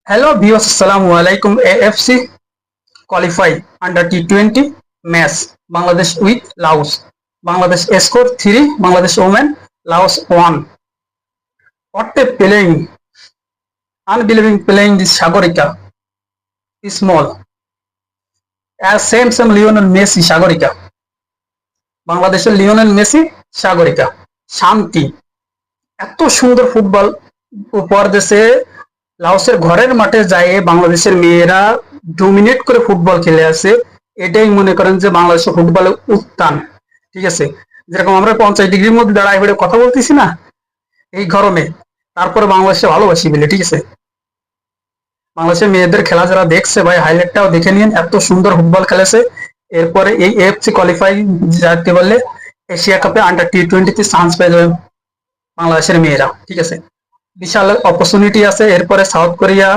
Hello viewers, Assalamu alaikum. AFC qualify under T20 match Bangladesh with Laos. Bangladesh score 3, Bangladesh women, Laos 1. What a playing, unbelieving playing this Sagarika is small. As same Lionel Messi Sagarika. বাংলাদেশের Lionel Messi Sagarika শান্তি এত সুন্দর football উপহার দেশে লাওসের ঘরের মাঠে যায় বাংলাদেশের মেয়েরা ডোমিনেট করে ফুটবল খেলে আছে। এটাই মনে করেন যে বাংলাদেশের ফুটবলের উত্থান। ঠিক আছে, যেরকম আমরা 50 ডিগ্রির মধ্যে দাঁড়ায় বেড়ে কথা বলতেছি না এই গরমে, তারপরে বাংলাদেশে ভালোবাসি বলে। ঠিক আছে, বাংলাদেশের মেয়েদের খেলা যারা দেখছে ভাই হাইলাইটটাও দেখে নিন, এত সুন্দর ফুটবল খেলেছে। এরপরে এই এএফসি কোয়ালিফাই যাতে বললে এশিয়া কাপে আন্ডার T20 চান্স পেয়ে যাবে বাংলাদেশের মেয়েরা। ঠিক আছে, বিশাল অপরচুনিটি আছে। এরপরে সাউথ কোরিয়া